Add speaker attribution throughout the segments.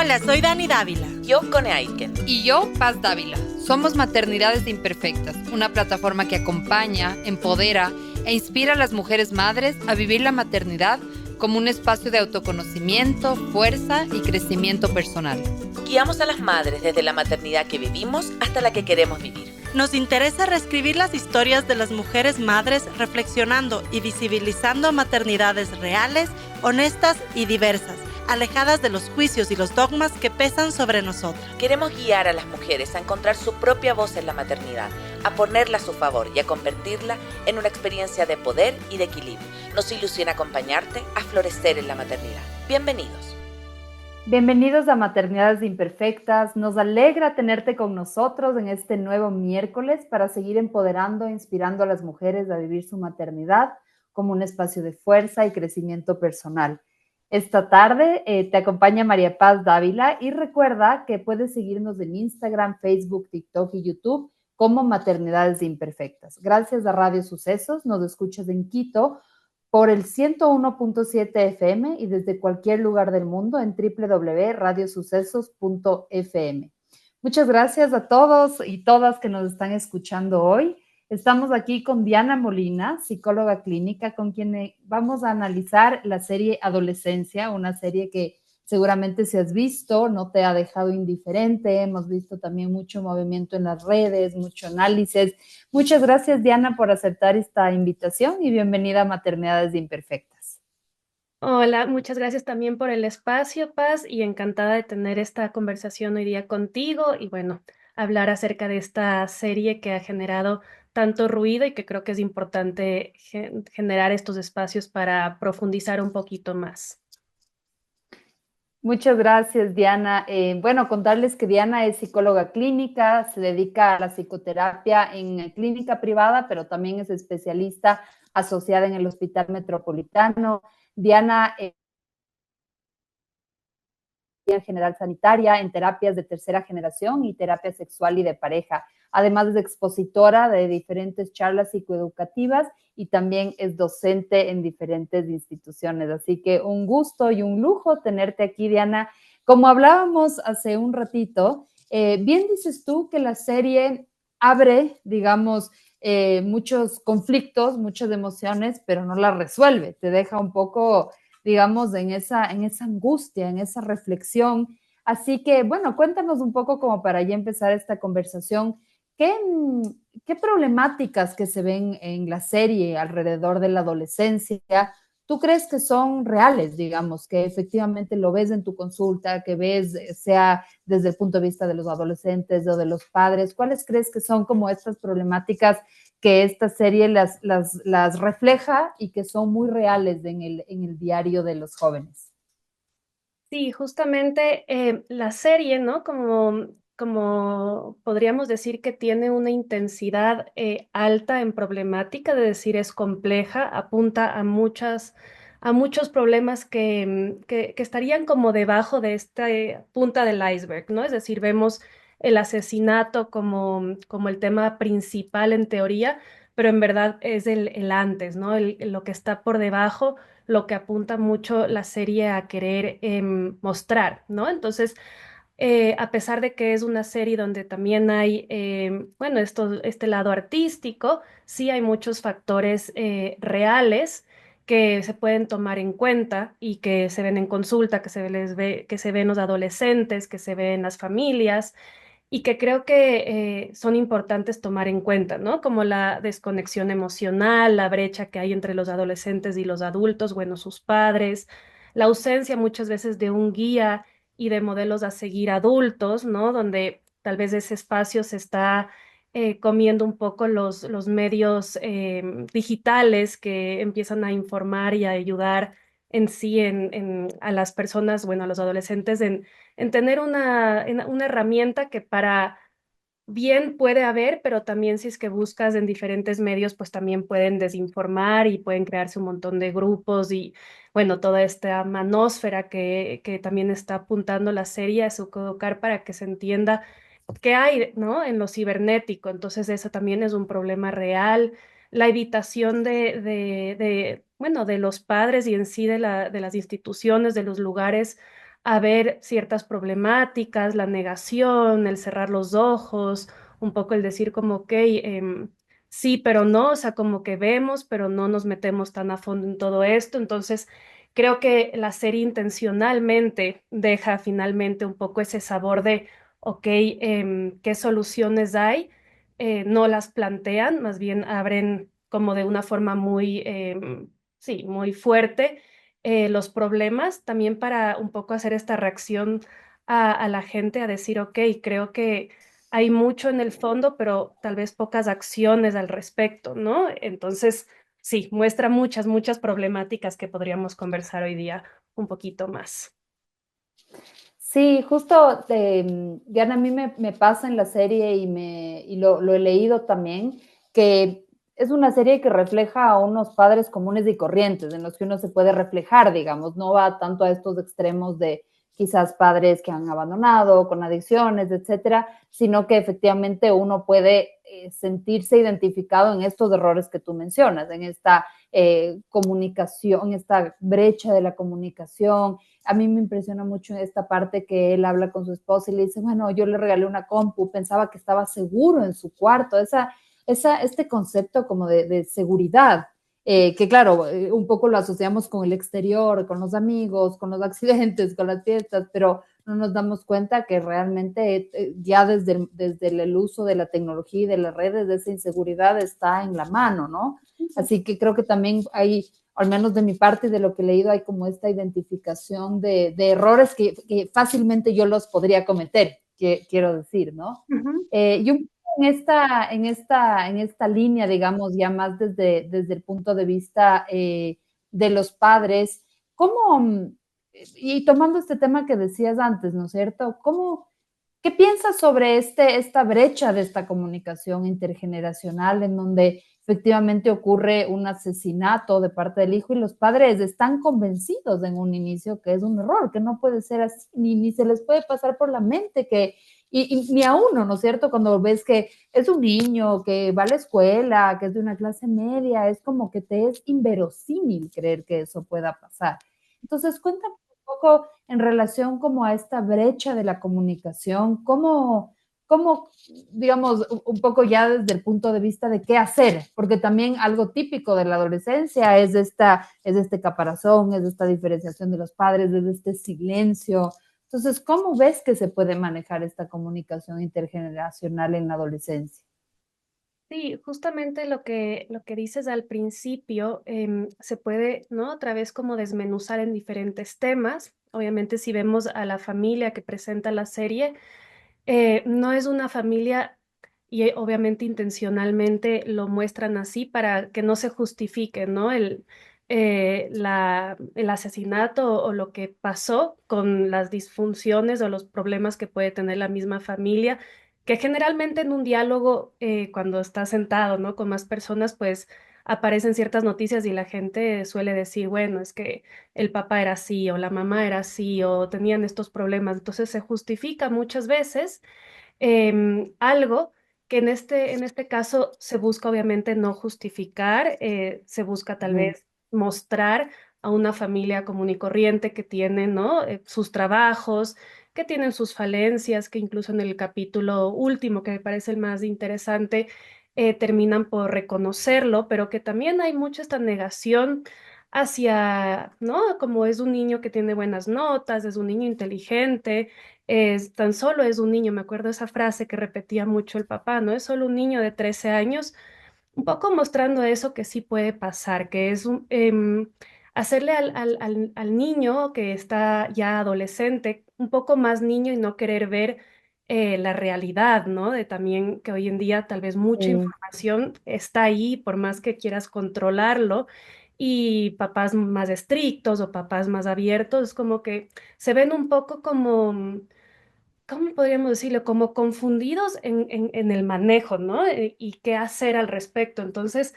Speaker 1: Hola, soy Dani Dávila.
Speaker 2: Yo, Cone Aiken.
Speaker 3: Y yo, Paz Dávila. Somos Maternidades Imperfectas, una plataforma que acompaña, empodera e inspira a las mujeres madres a vivir la maternidad como un espacio de autoconocimiento, fuerza y crecimiento personal.
Speaker 2: Guiamos a las madres desde la maternidad que vivimos hasta la que queremos vivir.
Speaker 1: Nos interesa reescribir las historias de las mujeres madres reflexionando y visibilizando maternidades reales, honestas y diversas, alejadas de los juicios y los dogmas que pesan sobre nosotras.
Speaker 2: Queremos guiar a las mujeres a encontrar su propia voz en la maternidad, a ponerla a su favor y a convertirla en una experiencia de poder y de equilibrio. Nos ilusiona acompañarte a florecer en la maternidad. Bienvenidos.
Speaker 4: Bienvenidos a Maternidades Imperfectas. Nos alegra tenerte con nosotros en este nuevo miércoles para seguir empoderando e inspirando a las mujeres a vivir su maternidad como un espacio de fuerza y crecimiento personal. Esta tarde te acompaña María Paz Dávila y recuerda que puedes seguirnos en Instagram, Facebook, TikTok y YouTube como Maternidades Imperfectas. Gracias a Radio Sucesos nos escuchas en Quito por el 101.7 FM y desde cualquier lugar del mundo en www.radiosucesos.fm. Muchas gracias a todos y todas que nos están escuchando hoy. Estamos aquí con Diana Molina, psicóloga clínica, con quien vamos a analizar la serie Adolescencia, una serie que seguramente si has visto no te ha dejado indiferente. Hemos visto también mucho movimiento en las redes, mucho análisis. Muchas gracias, Diana, por aceptar esta invitación y bienvenida a Maternidades Imperfectas.
Speaker 5: Hola, muchas gracias también por el espacio, Paz, y encantada de tener esta conversación hoy día contigo y bueno, hablar acerca de esta serie que ha generado tanto ruido y que creo que es importante generar estos espacios para profundizar un poquito más.
Speaker 4: Muchas gracias, Diana. Bueno, contarles que Diana es psicóloga clínica, se dedica a la psicoterapia en clínica privada, pero también es especialista asociada en el Hospital Metropolitano. Diana en general sanitaria, en terapias de tercera generación y terapia sexual y de pareja. Además es expositora de diferentes charlas psicoeducativas y también es docente en diferentes instituciones. Así que un gusto y un lujo tenerte aquí, Diana. Como hablábamos hace un ratito, bien dices tú que la serie abre, digamos, muchos conflictos, muchas emociones, pero no las resuelve. Te deja un poco, digamos, en esa angustia, en esa reflexión. Así que, bueno, cuéntanos un poco como para ya empezar esta conversación, ¿qué problemáticas que se ven en la serie alrededor de la adolescencia tú crees que son reales, digamos, que efectivamente lo ves en tu consulta, que ves, sea desde el punto de vista de los adolescentes o de los padres? ¿Cuáles crees que son como estas problemáticas que esta serie las refleja y que son muy reales en el diario de los jóvenes?
Speaker 5: Sí, justamente la serie, ¿no? Como podríamos decir que tiene una intensidad alta en problemática, de decir es compleja, apunta a muchos problemas que estarían como debajo de esta punta del iceberg, ¿no? Es decir, vemos el asesinato como el tema principal en teoría, pero en verdad es el antes, ¿no? Lo que está por debajo, lo que apunta mucho la serie a querer mostrar, ¿no? Entonces, a pesar de que es una serie donde también hay, bueno, este lado artístico, sí hay muchos factores reales que se pueden tomar en cuenta y que se ven en consulta, que se ven los adolescentes, que se ven las familias y que creo que son importantes tomar en cuenta, ¿no? Como la desconexión emocional, la brecha que hay entre los adolescentes y los adultos, bueno, sus padres, la ausencia muchas veces de un guía y de modelos a seguir adultos, ¿no? Donde tal vez ese espacio se está comiendo un poco los medios digitales que empiezan a informar y a ayudar en sí a las personas, bueno, a los adolescentes en tener una herramienta que para bien puede haber, pero también si es que buscas en diferentes medios, pues también pueden desinformar y pueden crearse un montón de grupos y, bueno, toda esta manósfera que también está apuntando la serie a educar para que se entienda qué hay, ¿no? En lo cibernético. Entonces, eso también es un problema real. La evitación bueno, de los padres y en sí de las instituciones, de los lugares a ver ciertas problemáticas, la negación, el cerrar los ojos, un poco el decir como, ok, sí, pero no, o sea, como que vemos, pero no nos metemos tan a fondo en todo esto. Entonces, creo que la serie intencionalmente deja finalmente un poco ese sabor de, ok, ¿qué soluciones hay? No las plantean, más bien abren como de una forma muy, sí, muy fuerte los problemas, también para un poco hacer esta reacción a la gente, a decir, ok, creo que hay mucho en el fondo, pero tal vez pocas acciones al respecto, ¿no? Entonces, sí, muestra muchas, muchas problemáticas que podríamos conversar hoy día un poquito más.
Speaker 4: Sí, justo, Diana, a mí me pasa en la serie y lo he leído también, que es una serie que refleja a unos padres comunes y corrientes, en los que uno se puede reflejar, digamos, no va tanto a estos extremos de quizás padres que han abandonado, con adicciones, etcétera, sino que efectivamente uno puede sentirse identificado en estos errores que tú mencionas, en esta comunicación, esta brecha de la comunicación. A mí me impresiona mucho esta parte que él habla con su esposa y le dice, bueno, yo le regalé una compu, pensaba que estaba seguro en su cuarto, este concepto como de seguridad, que claro, un poco lo asociamos con el exterior, con los amigos, con los accidentes, con las fiestas, pero no nos damos cuenta que realmente ya desde el uso de la tecnología y de las redes, esa inseguridad está en la mano, ¿no? Así que creo que también hay, al menos de mi parte y de lo que he leído, hay como esta identificación de errores que fácilmente yo los podría cometer, quiero decir, ¿no?
Speaker 5: Ujú.
Speaker 4: Y un en esta línea, digamos, ya más desde el punto de vista de los padres, ¿cómo, y tomando este tema que decías antes, ¿no es cierto? ¿Qué piensas sobre esta brecha de esta comunicación intergeneracional en donde efectivamente ocurre un asesinato de parte del hijo y los padres están convencidos en un inicio que es un error, que no puede ser así, ni se les puede pasar por la mente que, y ni a uno, ¿no es cierto? Cuando ves que es un niño que va a la escuela, que es de una clase media, es como que te es inverosímil creer que eso pueda pasar. Entonces, cuéntame un poco en relación como a esta brecha de la comunicación, cómo digamos, un poco ya desde el punto de vista de qué hacer, porque también algo típico de la adolescencia es este caparazón, es esta diferenciación de los padres, es este silencio. Entonces, ¿cómo ves que se puede manejar esta comunicación intergeneracional en la adolescencia?
Speaker 5: Sí, justamente lo que dices al principio se puede, ¿no? Otra vez como desmenuzar en diferentes temas. Obviamente, si vemos a la familia que presenta la serie, no es una familia y obviamente intencionalmente lo muestran así para que no se justifique, ¿no? El asesinato o lo que pasó con las disfunciones o los problemas que puede tener la misma familia, que generalmente en un diálogo, cuando estás sentado, ¿no? Con más personas, pues aparecen ciertas noticias y la gente suele decir, bueno, es que el papá era así o la mamá era así o tenían estos problemas. Entonces se justifica muchas veces algo que en este caso se busca obviamente no justificar, se busca tal
Speaker 4: Mm,
Speaker 5: vez mostrar a una familia común y corriente que tiene, ¿no? Sus trabajos, que tienen sus falencias, que incluso en el capítulo último, que me parece el más interesante, terminan por reconocerlo, pero que también hay mucha esta negación hacia, ¿no? Como es un niño que tiene buenas notas, es un niño inteligente, es tan solo es un niño, me acuerdo esa frase que repetía mucho el papá, ¿no? Es solo un niño de 13 años, un poco mostrando eso que sí puede pasar, que es hacerle al niño que está ya adolescente un poco más niño y no querer ver la realidad, ¿no? De también que hoy en día tal vez mucha
Speaker 4: sí.
Speaker 5: información está ahí, por más que quieras controlarlo. Y papás más estrictos o papás más abiertos, es como que se ven un poco como, ¿cómo podríamos decirlo? Como confundidos en el manejo, ¿no? Y qué hacer al respecto. Entonces,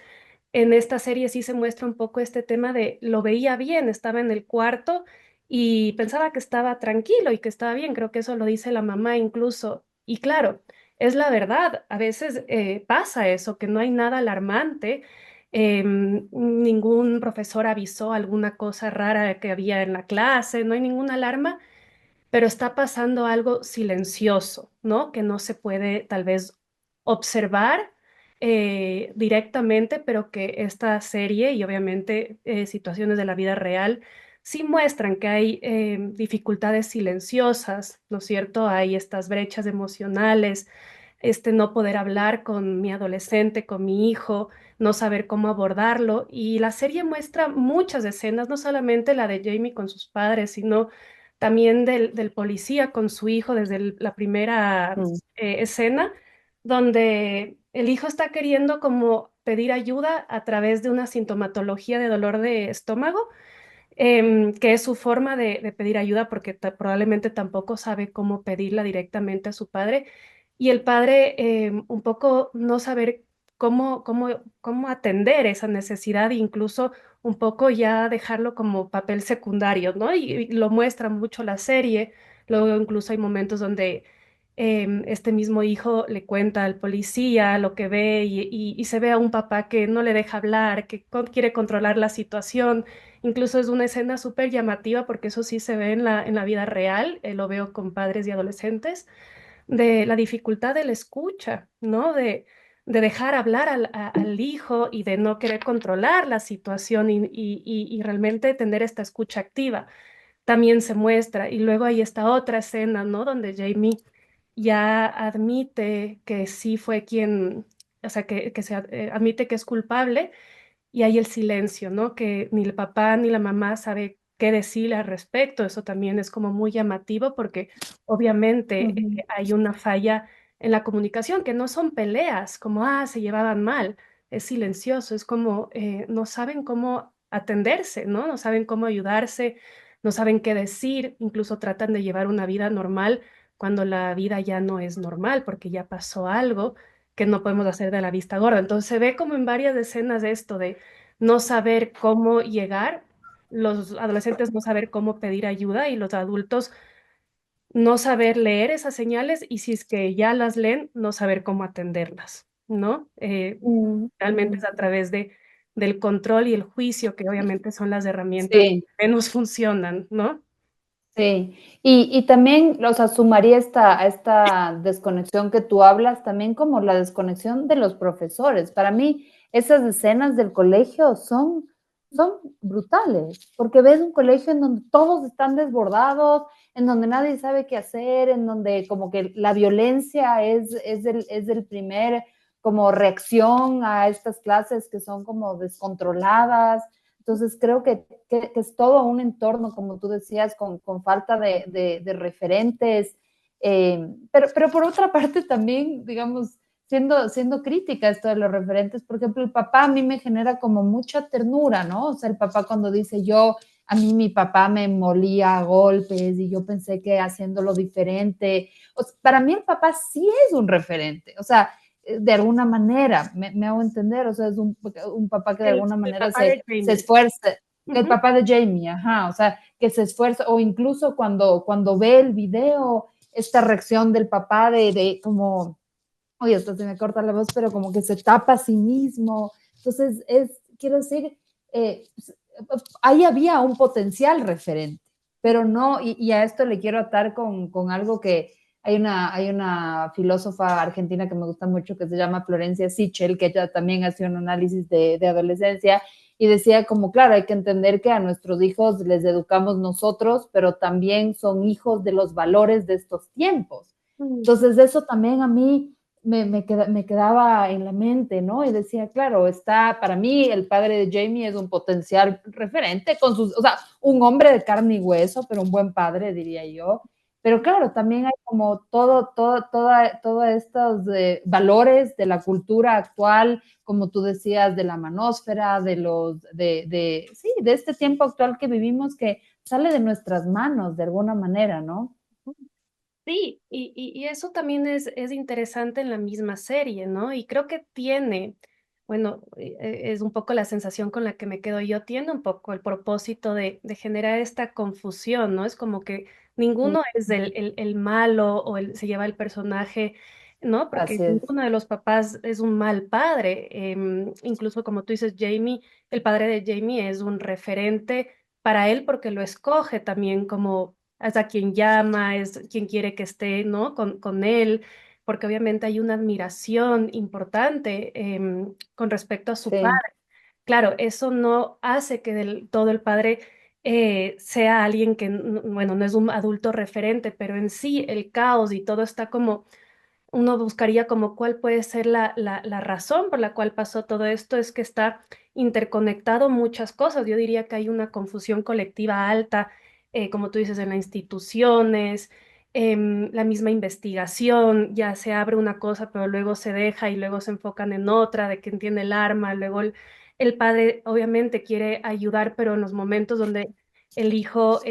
Speaker 5: en esta serie sí se muestra un poco este tema de lo veía bien, estaba en el cuarto y pensaba que estaba tranquilo y que estaba bien. Creo que eso lo dice la mamá incluso. Y claro, es la verdad. A veces pasa eso, que no hay nada alarmante. Ningún profesor avisó alguna cosa rara que había en la clase, no hay ninguna alarma. pero está pasando algo silencioso, ¿no? Que no se puede tal vez observar directamente, pero que esta serie y obviamente situaciones de la vida real sí muestran que hay dificultades silenciosas, ¿no es cierto? Hay estas brechas emocionales, este no poder hablar con mi adolescente, con mi hijo, no saber cómo abordarlo. Y la serie muestra muchas escenas, no solamente la de Jamie con sus padres, sino también del policía con su hijo desde la primera
Speaker 4: Mm.
Speaker 5: escena, donde el hijo está queriendo como pedir ayuda a través de una sintomatología de dolor de estómago, que es su forma de pedir ayuda porque probablemente tampoco sabe cómo pedirla directamente a su padre. Y el padre un poco no saber cómo atender esa necesidad e incluso un poco ya dejarlo como papel secundario, ¿no? Y lo muestra mucho la serie. Luego incluso hay momentos donde este mismo hijo le cuenta al policía lo que ve y se ve a un papá que no le deja hablar, que quiere controlar la situación. Incluso es una escena súper llamativa porque eso sí se ve en la vida real, lo veo con padres y adolescentes, de la dificultad de la escucha, ¿no? De dejar hablar al hijo y de no querer controlar la situación y realmente tener esta escucha activa. También se muestra. Y luego hay esta otra escena, ¿no? Donde Jamie ya admite que sí fue quien, o sea, que se admite que es culpable y hay el silencio, ¿no? Que ni el papá ni la mamá sabe qué decirle al respecto. Eso también es como muy llamativo porque obviamente
Speaker 4: Ujú.
Speaker 5: hay una falla en la comunicación, que no son peleas, como, se llevaban mal, es silencioso, es como, no saben cómo atenderse, ¿no? No saben cómo ayudarse, no saben qué decir, incluso tratan de llevar una vida normal cuando la vida ya no es normal porque ya pasó algo que no podemos hacer de la vista gorda. Entonces se ve como en varias escenas esto de no saber cómo llegar, los adolescentes no saber cómo pedir ayuda y los adultos no saber leer esas señales y si es que ya las leen, no saber cómo atenderlas, ¿no?
Speaker 4: Mm,
Speaker 5: Realmente
Speaker 4: mm.
Speaker 5: es a través del control y el juicio, que obviamente son las herramientas
Speaker 4: Sí.
Speaker 5: que menos funcionan, ¿no?
Speaker 4: Sí, y también, o sea, sumaría a esta desconexión que tú hablas, también como la desconexión de los profesores. Para mí, esas escenas del colegio son brutales, porque ves un colegio en donde todos están desbordados, en donde nadie sabe qué hacer, en donde como que la violencia es el primer como reacción a estas clases que son como descontroladas. Entonces creo que es todo un entorno, como tú decías, con falta de referentes, pero por otra parte también, digamos, siendo crítica esto de los referentes, por ejemplo, el papá a mí me genera como mucha ternura, ¿no? O sea, el papá cuando dice a mí mi papá me molía a golpes y yo pensé que haciéndolo diferente, o sea, para mí el papá sí es un referente, o sea, de alguna manera, me hago entender, o sea, es un papá que de alguna
Speaker 5: El
Speaker 4: manera
Speaker 5: papá de
Speaker 4: se
Speaker 5: Jamie.
Speaker 4: esfuerza, el
Speaker 5: Ujú.
Speaker 4: papá de Jamie, ajá, o sea, que se esfuerza, o incluso cuando ve el video, esta reacción del papá de como, oye, hasta se me corta la voz, pero como que se tapa a sí mismo, entonces quiero decir, eh, ahí había un potencial referente, pero no, y a esto le quiero atar con algo que hay una filósofa argentina que me gusta mucho que se llama Florencia Sichel, que ella también hace un análisis de adolescencia y decía como, claro, hay que entender que a nuestros hijos les educamos nosotros, pero también son hijos de los valores de estos tiempos.
Speaker 5: Mm.
Speaker 4: Entonces, eso también a mí me quedaba en la mente, ¿no? Y decía, claro, para mí el padre de Jamie es un potencial referente con sus, o sea, un hombre de carne y hueso, pero un buen padre, diría yo. Pero claro, también hay como todos estos valores de la cultura actual, como tú decías, de la manósfera, sí, de este tiempo actual que vivimos que sale de nuestras manos de alguna manera, ¿no?
Speaker 5: Sí, y eso también es interesante en la misma serie, ¿no? Y creo que tiene, bueno, es un poco la sensación con la que me quedo yo, tiene un poco el propósito de generar esta confusión, ¿no? Es como que ninguno es el malo o se lleva el personaje, ¿no? Porque
Speaker 4: Así es.
Speaker 5: ninguno de los papás es un mal padre. Incluso como tú dices, Jamie, el padre de Jamie es un referente para él porque lo escoge también como es a quien llama, es quien quiere que esté, ¿no? Con él, porque obviamente hay una admiración importante con respecto a su
Speaker 4: Sí,
Speaker 5: padre. Claro, eso no hace que todo el padre sea alguien que, bueno, no es un adulto referente, pero en sí el caos y todo está como uno buscaría como cuál puede ser la razón por la cual pasó todo esto, es que está interconectado muchas cosas. Yo diría que hay una confusión colectiva alta, como tú dices, en las instituciones, la misma investigación, ya se abre una cosa, pero luego se deja y luego se enfocan en otra, de quién tiene el arma, luego el padre obviamente quiere ayudar, pero en los momentos donde el hijo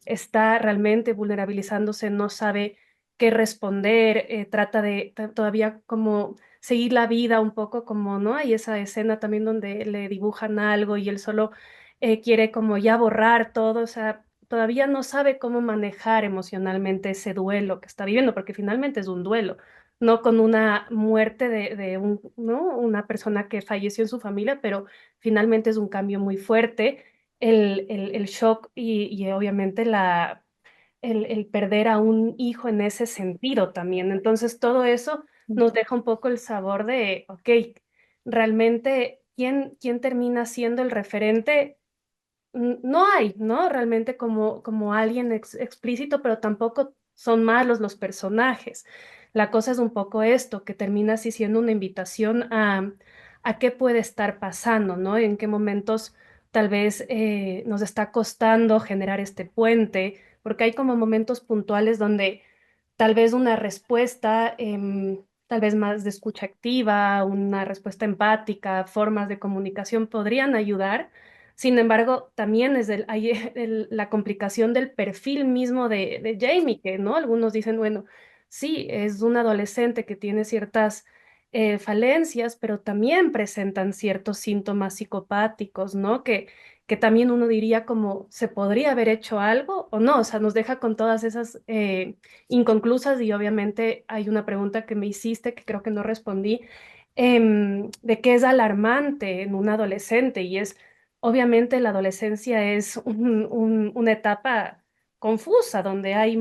Speaker 5: está realmente vulnerabilizándose, no sabe qué responder, trata de todavía como seguir la vida un poco como, ¿no? Hay esa escena también donde le dibujan algo y él solo quiere como ya borrar todo, o sea, todavía no sabe cómo manejar emocionalmente ese duelo que está viviendo, porque finalmente es un duelo, no con una muerte de un, ¿no? Una persona que falleció en su familia, pero finalmente es un cambio muy fuerte, el shock y obviamente el perder a un hijo en ese sentido también. Entonces, todo eso nos deja un poco el sabor de, ok, realmente, ¿quién termina siendo el referente? No hay, ¿no? Realmente como alguien explícito, pero tampoco son malos los personajes. La cosa es un poco esto, que termina así siendo una invitación a qué puede estar pasando, ¿no? En qué momentos tal vez nos está costando generar este puente, porque hay como momentos puntuales donde tal vez una respuesta, tal vez más de escucha activa, una respuesta empática, formas de comunicación podrían ayudar. Sin embargo, también hay la complicación del perfil mismo de Jamie, que no, algunos dicen, bueno, sí, es un adolescente que tiene ciertas falencias, pero también presentan ciertos síntomas psicopáticos, ¿no? Que también uno diría como, ¿se podría haber hecho algo o no? O sea, nos deja con todas esas inconclusas y obviamente hay una pregunta que me hiciste que creo que no respondí, de qué es alarmante en un adolescente y es, obviamente la adolescencia es una etapa confusa, donde hay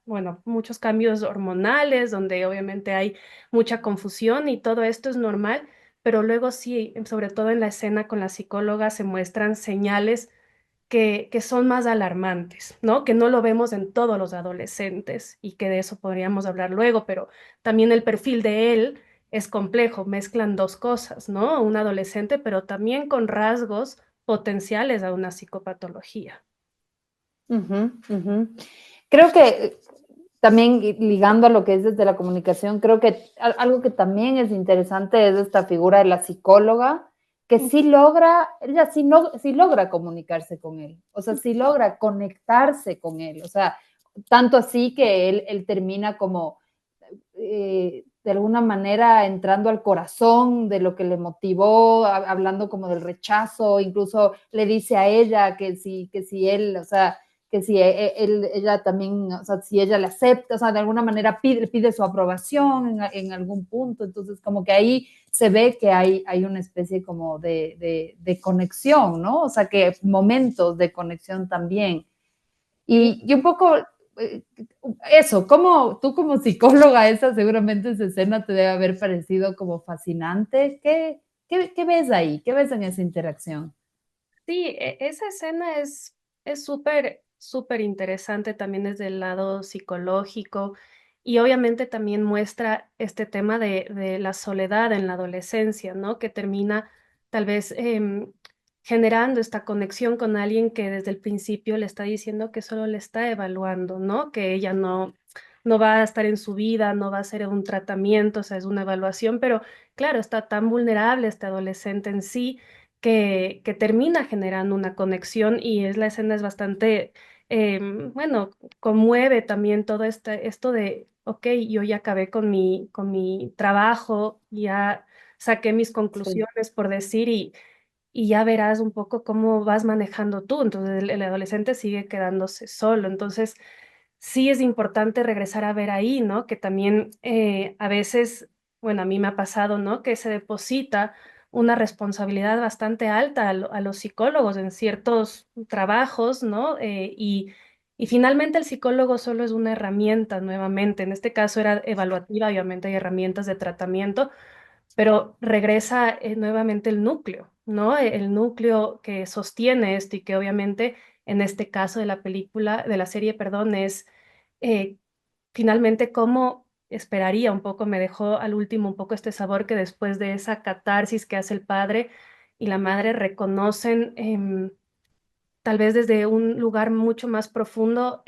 Speaker 5: bueno, muchos cambios hormonales, donde obviamente hay mucha confusión y todo esto es normal, pero luego sí, sobre todo en la escena con la psicóloga, se muestran señales que son más alarmantes, ¿no? Que no lo vemos en todos los adolescentes y que de eso podríamos hablar luego, pero también el perfil de él es complejo, mezclan dos cosas, ¿no? Un adolescente, pero también con rasgos potenciales a una psicopatología.
Speaker 4: ujú, ujú. Creo que también ligando a lo que es desde la comunicación, creo que algo que también es interesante es esta figura de la psicóloga, que sí logra, ella sí, no, sí logra comunicarse con él, o sea, sí logra conectarse con él, o sea, tanto así que él termina como de alguna manera entrando al corazón de lo que le motivó, hablando como del rechazo, incluso le dice a ella que si él, o sea, que si ella también, o sea, si ella le acepta, o sea, de alguna manera pide su aprobación en algún punto, entonces como que ahí se ve que hay una especie como de conexión, ¿no? O sea, que momentos de conexión también. Y un poco eso, como tú como psicóloga, esa seguramente esa escena te debe haber parecido como fascinante. ¿Qué ves ahí? ¿Qué ves en esa interacción?
Speaker 5: Sí, esa escena es súper interesante también desde el lado psicológico y obviamente también muestra este tema de la soledad en la adolescencia, ¿no? Que termina tal vez generando esta conexión con alguien que desde el principio le está diciendo que solo le está evaluando, ¿no? Que ella no va a estar en su vida, no va a hacer un tratamiento, o sea, es una evaluación, pero claro, está tan vulnerable este adolescente en sí que termina generando una conexión y la escena es bastante, bueno, conmueve también todo esto de, ok, yo ya acabé con mi trabajo, ya saqué mis
Speaker 4: Sí.
Speaker 5: conclusiones por decir y ya verás un poco cómo vas manejando tú. Entonces el adolescente sigue quedándose solo. Entonces sí es importante regresar a ver ahí, ¿no? Que también a veces, bueno, a mí me ha pasado, ¿no? Que se deposita una responsabilidad bastante alta a los psicólogos en ciertos trabajos, ¿no? Y finalmente el psicólogo solo es una herramienta nuevamente, en este caso era evaluativa, obviamente hay herramientas de tratamiento, pero regresa nuevamente el núcleo, ¿no? El núcleo que sostiene esto y que obviamente en este caso de la película, de la serie, perdón, es eh, finalmente cómo esperaría un poco, me dejó al último un poco este sabor que después de esa catarsis que hace el padre y la madre reconocen, tal vez desde un lugar mucho más profundo,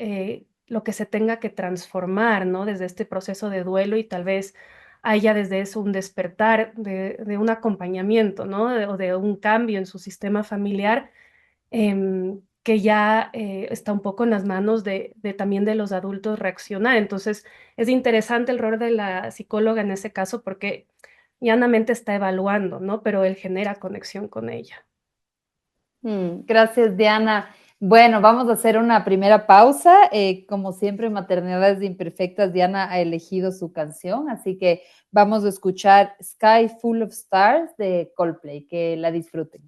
Speaker 5: lo que se tenga que transformar, ¿no? Desde este proceso de duelo y tal vez haya desde eso un despertar de un acompañamiento, ¿no? O de un cambio en su sistema familiar, que ya está un poco en las manos de también de los adultos reaccionar. Entonces, es interesante el rol de la psicóloga en ese caso porque llanamente está evaluando, ¿no? Pero él genera conexión con ella.
Speaker 4: Gracias, Diana. Bueno, vamos a hacer una primera pausa. Como siempre, Maternidades Imperfectas, Diana ha elegido su canción, así que vamos a escuchar Sky Full of Stars de Coldplay. Que la disfruten.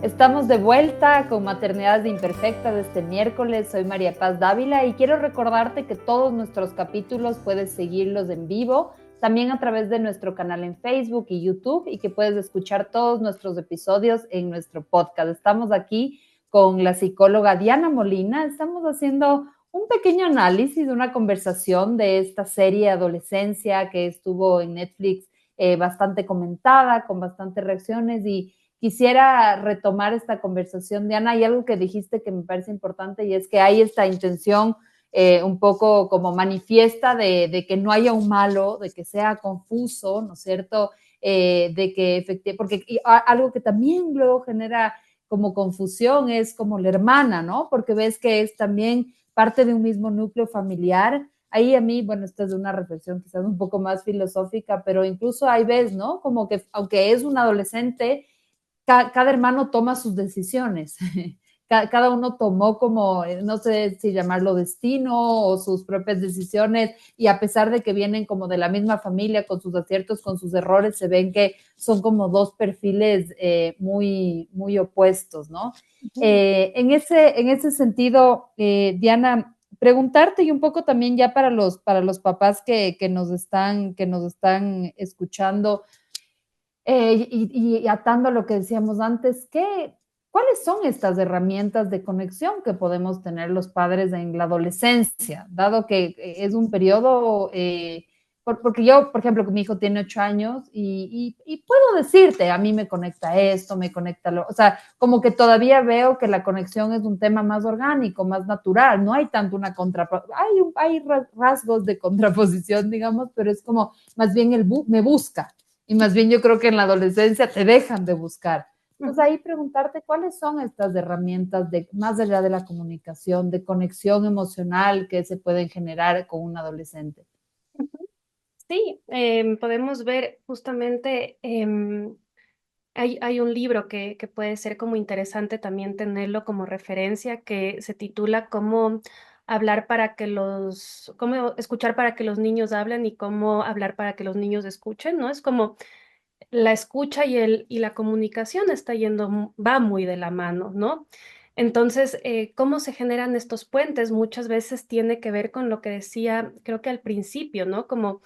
Speaker 4: Estamos de vuelta con Maternidades Imperfectas de este miércoles. Soy María Paz Dávila y quiero recordarte que todos nuestros capítulos puedes seguirlos en vivo, también a través de nuestro canal en Facebook y YouTube, y que puedes escuchar todos nuestros episodios en nuestro podcast. Estamos aquí con la psicóloga Diana Molina. Estamos haciendo un pequeño análisis, una conversación de esta serie Adolescencia que estuvo en Netflix, bastante comentada, con bastantes reacciones, y quisiera retomar esta conversación, Diana. Hay algo que dijiste que me parece importante, y es que hay esta intención un poco como manifiesta de que no haya un malo, de que sea confuso, ¿no es cierto? De que efectivamente, porque algo que también luego genera como confusión es como la hermana, ¿no? Porque ves que es también parte de un mismo núcleo familiar. Ahí a mí, bueno, esta es una reflexión quizás un poco más filosófica, pero incluso ahí ves, ¿no? Como que aunque es un adolescente, cada hermano toma sus decisiones. Cada uno tomó como, no sé si llamarlo destino o sus propias decisiones, y a pesar de que vienen como de la misma familia, con sus aciertos, con sus errores, se ven que son como dos perfiles muy, muy opuestos, ¿no? En ese sentido, Diana, preguntarte y un poco también ya para los papás que nos están escuchando, y atando a lo que decíamos antes, ¿cuáles son estas herramientas de conexión que podemos tener los padres en la adolescencia? Dado que es un periodo, porque yo, por ejemplo, que mi hijo tiene 8 años y puedo decirte, a mí me conecta esto, me conecta lo, o sea, como que todavía veo que la conexión es un tema más orgánico, más natural, no hay tanto una hay rasgos de contraposición, digamos, pero es como más bien me busca. Y más bien yo creo que en la adolescencia te dejan de buscar. Entonces ahí preguntarte cuáles son estas herramientas de, más allá de la comunicación, de conexión emocional que se pueden generar con un adolescente.
Speaker 5: Sí, podemos ver justamente, hay un libro que puede ser como interesante también tenerlo como referencia, que se titula Cómo hablar para que cómo escuchar para que los niños hablen y cómo hablar para que los niños escuchen, ¿no? Es como la escucha y la comunicación va muy de la mano, ¿no? Entonces, ¿cómo se generan estos puentes? Muchas veces tiene que ver con lo que decía, creo que al principio, ¿no? Como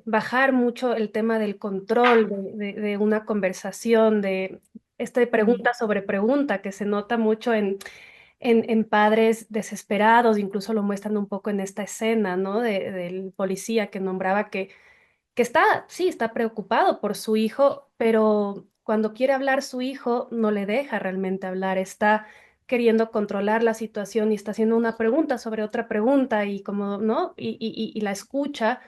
Speaker 5: bajar mucho el tema del control de una conversación, de esta pregunta sobre pregunta que se nota mucho en padres desesperados, incluso lo muestran un poco en esta escena, ¿no? Del policía que nombraba que está, sí, está preocupado por su hijo, pero cuando quiere hablar su hijo no le deja realmente hablar, está queriendo controlar la situación y está haciendo una pregunta sobre otra pregunta y como, ¿no? Y la escucha,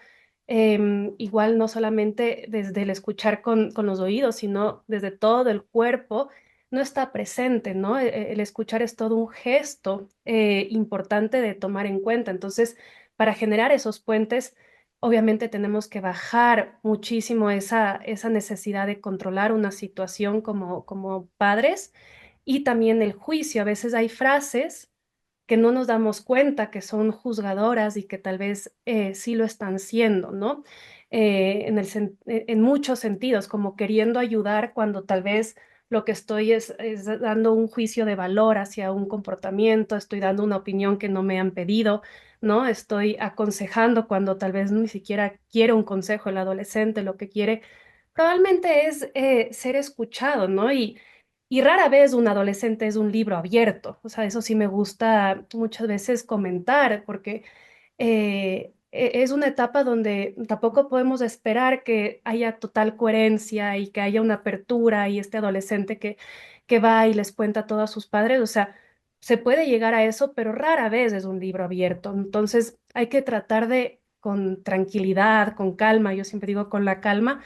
Speaker 5: igual no solamente desde el escuchar con los oídos, sino desde todo el cuerpo, no está presente, ¿no? El escuchar es todo un gesto importante de tomar en cuenta. Entonces, para generar esos puentes, obviamente tenemos que bajar muchísimo esa necesidad de controlar una situación como padres y también el juicio. A veces hay frases que no nos damos cuenta que son juzgadoras y que tal vez sí lo están siendo, ¿no? En muchos sentidos, como queriendo ayudar cuando tal vez lo que estoy es dando un juicio de valor hacia un comportamiento, estoy dando una opinión que no me han pedido, ¿no? Estoy aconsejando cuando tal vez ni siquiera quiere un consejo el adolescente, lo que quiere probablemente es ser escuchado, ¿no? Y rara vez un adolescente es un libro abierto, o sea, eso sí me gusta muchas veces comentar, porque es una etapa donde tampoco podemos esperar que haya total coherencia y que haya una apertura y este adolescente que va y les cuenta todo a sus padres, o sea, se puede llegar a eso, pero rara vez es un libro abierto. Entonces hay que tratar de, con tranquilidad, con calma, yo siempre digo con la calma,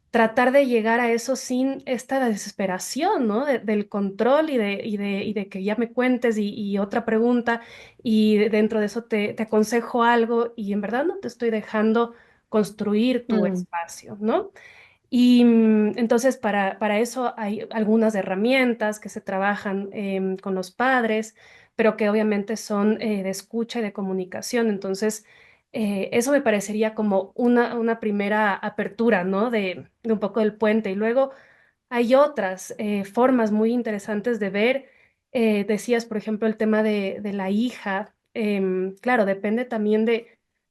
Speaker 5: tratar de llegar a eso sin esta desesperación, ¿no? Del control y de que ya me cuentes y otra pregunta y dentro de eso te aconsejo algo y en verdad no te estoy dejando construir tu
Speaker 4: Mm,
Speaker 5: espacio, ¿no? Y entonces para eso hay algunas herramientas que se trabajan con los padres, pero que obviamente son de escucha y de comunicación. Entonces, eso me parecería como una primera apertura, ¿no? De un poco del puente. Y luego hay otras formas muy interesantes de ver. Decías, por ejemplo, el tema de la hija. Claro, depende también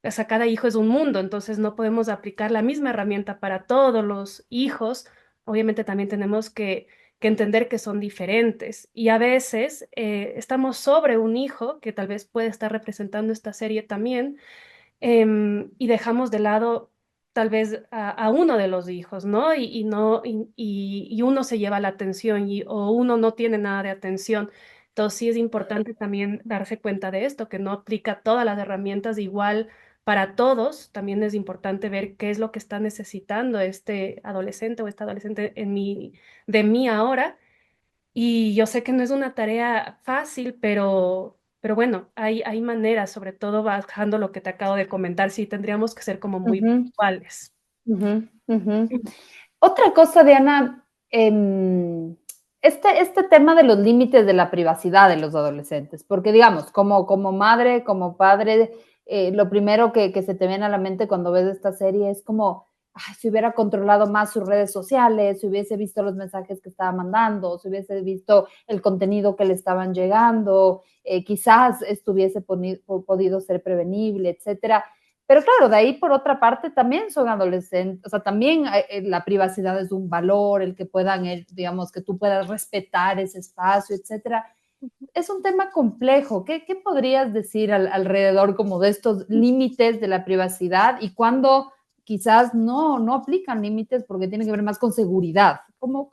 Speaker 5: o sea, cada hijo es un mundo, entonces no podemos aplicar la misma herramienta para todos los hijos. Obviamente también tenemos que entender que son diferentes. Y a veces estamos sobre un hijo que tal vez puede estar representando esta serie también y dejamos de lado tal vez a uno de los hijos, ¿no? Y no, y uno se lleva la atención o uno no tiene nada de atención. Entonces sí es importante también darse cuenta de esto, que no aplica todas las herramientas igual para todos. También es importante ver qué es lo que está necesitando este adolescente o esta adolescente de mí ahora y yo sé que no es una tarea fácil, pero bueno, hay maneras, sobre todo bajando lo que te acabo de comentar, sí tendríamos que ser como muy
Speaker 4: ujú,
Speaker 5: puntuales.
Speaker 4: ujú, ujú. Otra cosa, Diana, este tema de los límites de la privacidad de los adolescentes, porque digamos, como madre, como padre, lo primero que se te viene a la mente cuando ves esta serie es como, ay, si hubiera controlado más sus redes sociales, si hubiese visto los mensajes que estaba mandando, si hubiese visto el contenido que le estaban llegando, quizás estuviese podido ser prevenible, etcétera. Pero claro, de ahí por otra parte también son adolescentes, o sea, también la privacidad es un valor, el que puedan, digamos, que tú puedas respetar ese espacio, etcétera. Es un tema complejo. ¿Qué podrías decir alrededor como de estos límites de la privacidad y cuando quizás no aplican límites porque tiene que ver más con seguridad? ¿Cómo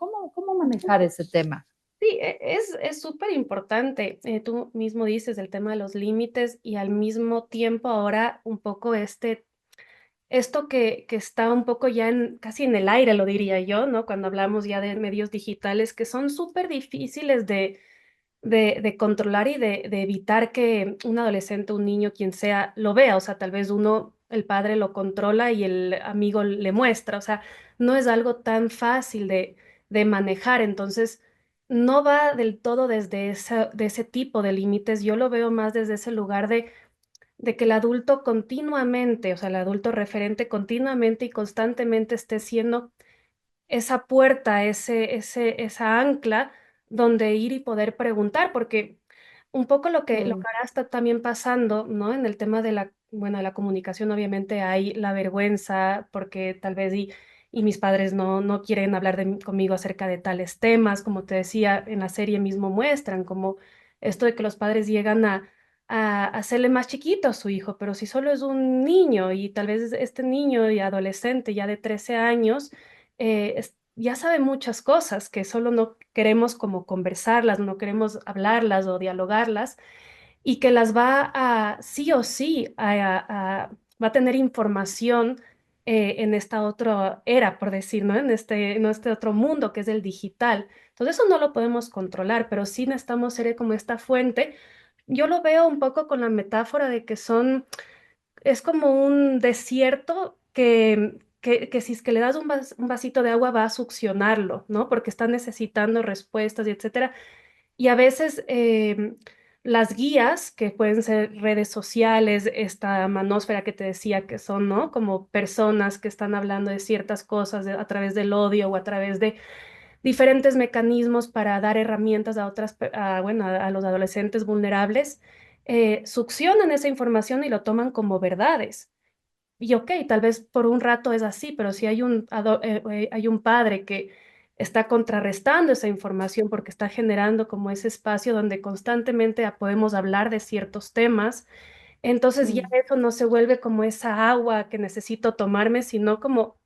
Speaker 4: manejar ese tema?
Speaker 5: Sí, es súper importante. Tú mismo dices el tema de los límites y al mismo tiempo ahora un poco esto que está un poco ya casi en el aire, lo diría yo, ¿no? Cuando hablamos ya de medios digitales que son súper difíciles de controlar y de evitar que un adolescente, un niño, quien sea, lo vea. O sea, tal vez uno, el padre lo controla y el amigo le muestra. O sea, no es algo tan fácil de manejar. Entonces, no va del todo desde de ese tipo de límites. Yo lo veo más desde ese lugar de que el adulto continuamente, o sea, el adulto referente continuamente y constantemente esté siendo esa puerta, esa ancla donde ir y poder preguntar, porque un poco lo que
Speaker 4: Mm,
Speaker 5: ahora está también pasando, ¿no? En el tema de bueno, de la comunicación, obviamente hay la vergüenza, porque tal vez y mis padres no quieren hablar conmigo acerca de tales temas, como te decía, en la serie mismo muestran, como esto de que los padres llegan a hacerle más chiquito a su hijo, pero si solo es un niño y tal vez este niño y adolescente ya de 13 años, ya sabe muchas cosas que solo no queremos como conversarlas, no queremos hablarlas o dialogarlas y que las va a, sí o sí, va a tener información en esta otra era, por decir, ¿no? En este otro mundo que es el digital. Entonces eso no lo podemos controlar, pero sí necesitamos ser como esta fuente. Yo lo veo un poco con la metáfora de que son es como un desierto que si es que le das un vasito de agua va a succionarlo, ¿no? Porque está necesitando respuestas y etcétera. Y a veces las guías, que pueden ser redes sociales, esta manósfera que te decía que son, ¿no? Como personas que están hablando de ciertas cosas a través del odio o a través de diferentes mecanismos para dar herramientas a otras, bueno, a los adolescentes vulnerables, succionan esa información y lo toman como verdades. Y ok, tal vez por un rato es así, pero si hay hay un padre que está contrarrestando esa información porque está generando como ese espacio donde constantemente podemos hablar de ciertos temas, entonces ya
Speaker 4: Mm.
Speaker 5: eso no se vuelve como esa agua que necesito tomarme, sino como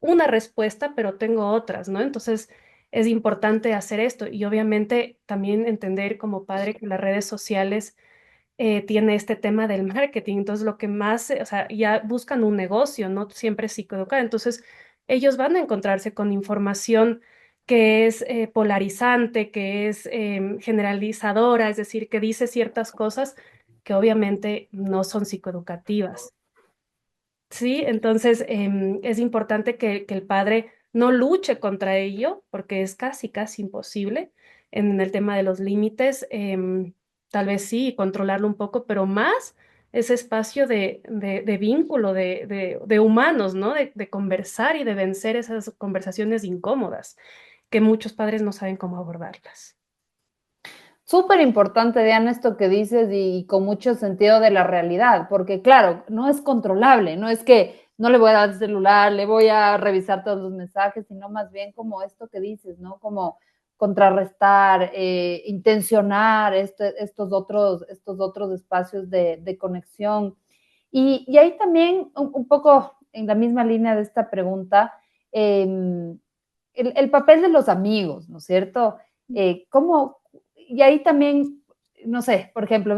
Speaker 5: una respuesta, pero tengo otras, ¿no? Entonces es importante hacer esto y obviamente también entender como padre que las redes sociales tiene este tema del marketing. Entonces, lo que más, o sea, ya buscan un negocio, no siempre psicoeducar. Entonces, ellos van a encontrarse con información que es polarizante, que es generalizadora, es decir, que dice ciertas cosas que obviamente no son psicoeducativas. Sí, entonces es importante que el padre no luche contra ello, porque es casi, casi imposible en el tema de los límites. Tal vez sí, controlarlo un poco, pero más ese espacio de vínculo, de humanos, ¿no? De conversar y de vencer esas conversaciones incómodas que muchos padres no saben cómo abordarlas.
Speaker 4: Súper importante, Diana, esto que dices y con mucho sentido de la realidad, porque claro, no es controlable, no es que no le voy a dar el celular, le voy a revisar todos los mensajes, sino más bien como esto que dices, ¿no? Como contrarrestar, intencionar estos otros espacios de conexión. Y ahí también, un poco en la misma línea de esta pregunta, el papel de los amigos, ¿no es cierto? ¿Cómo, y ahí también, no sé, por ejemplo,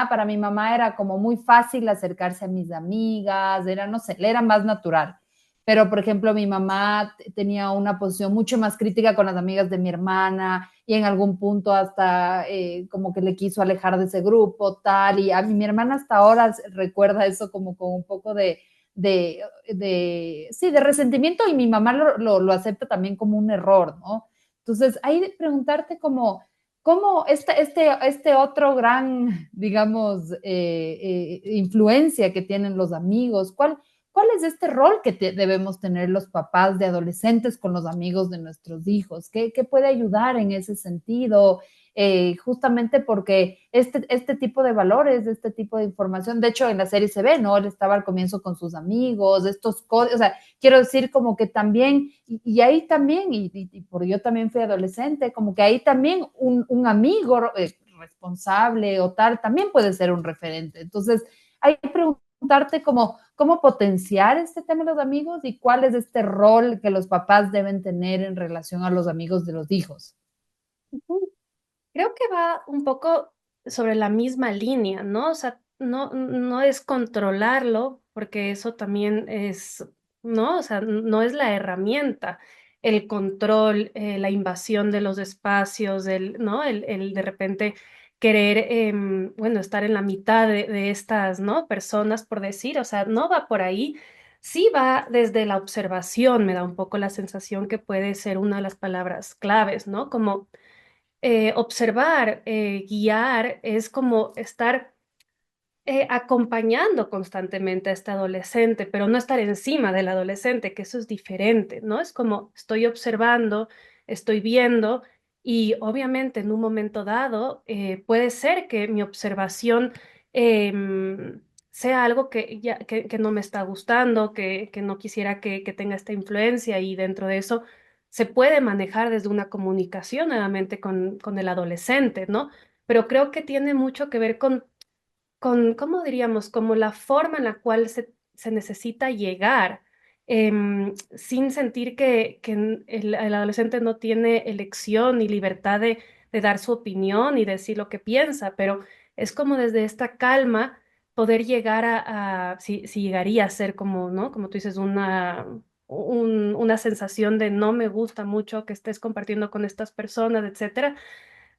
Speaker 4: para mi mamá era como muy fácil acercarse a mis amigas, era, no sé, le era más natural. Pero, por ejemplo, mi mamá tenía una posición mucho más crítica con las amigas de mi hermana y en algún punto hasta como que le quiso alejar de ese grupo, tal. Y a mí, mi hermana hasta ahora recuerda eso como con un poco sí, de resentimiento y mi mamá lo acepta también como un error, ¿no? Entonces, ahí de preguntarte como cómo este otro gran, digamos, influencia que tienen los amigos, ¿cuál es este rol que debemos tener los papás de adolescentes con los amigos de nuestros hijos? ¿Qué puede ayudar en ese sentido? Justamente porque este tipo de valores, este tipo de información, de hecho en la serie se ve, ¿no? Él estaba al comienzo con sus amigos, estos códigos, o sea, quiero decir como que también, y ahí también, porque yo también fui adolescente, como que ahí también un amigo responsable o tal, también puede ser un referente. Entonces, hay que preguntarte cómo potenciar este tema de los amigos y cuál es este rol que los papás deben tener en relación a los amigos de los hijos.
Speaker 5: Ujú. Creo que va un poco sobre la misma línea, ¿no? O sea, no es controlarlo, porque eso también es, ¿no? O sea, no es la herramienta, el control, la invasión de los espacios, ¿no? El de repente querer, bueno, estar en la mitad de estas, ¿no? Personas, por decir, o sea, no va por ahí. Sí va desde la observación, me da un poco la sensación que puede ser una de las palabras claves, ¿no? Como observar, guiar, es como estar acompañando constantemente a este adolescente, pero no estar encima del adolescente, que eso es diferente, ¿no? Es como estoy observando, estoy viendo y obviamente en un momento dado puede ser que mi observación sea algo que no me está gustando, que no quisiera que tenga esta influencia y dentro de eso se puede manejar desde una comunicación nuevamente con el adolescente, ¿no? Pero creo que tiene mucho que ver ¿cómo diríamos? Como la forma en la cual se necesita llegar, sin sentir que el adolescente no tiene elección ni libertad de dar su opinión y decir lo que piensa, pero es como desde esta calma poder llegar si llegaría a ser como, ¿no? Como tú dices, una sensación de no me gusta mucho que estés compartiendo con estas personas, etcétera.